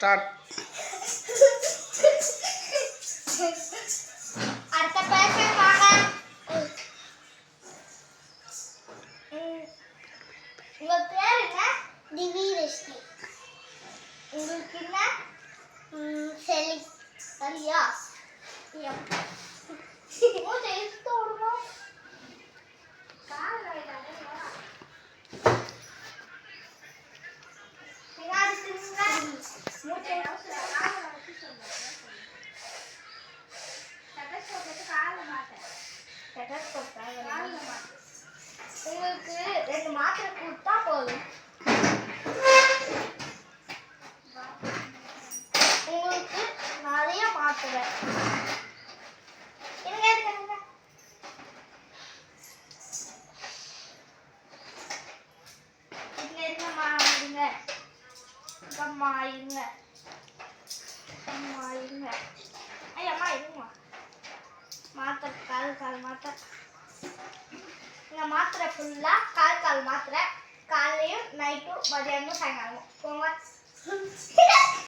Start. அடுத்த fashion வாங்க. உங்க பேர் என்ன? திவ்யரஷ்மி. உங்களுக்கு என்ன? செலி. சரியா? மூச்சை இழுத்து விடணும். கால் வைடாதே. பின்னாடி திரும்புங்க. மூச்சை இழுத்து உங்களுக்கு 2 மாத்திரை கொடுத்தா போதும். உங்களுக்கு நிறைய மாத்திரை இருங்க. ஐயம்மா இருங்கம்மா. மாத்திரை கால் மாத்திரை. இந்த மாத்திரை ஃபுல்லாக கால் மாத்திரை காலையும் நைட்டும் மதியானமும் சாயங்காலமும் போங்க.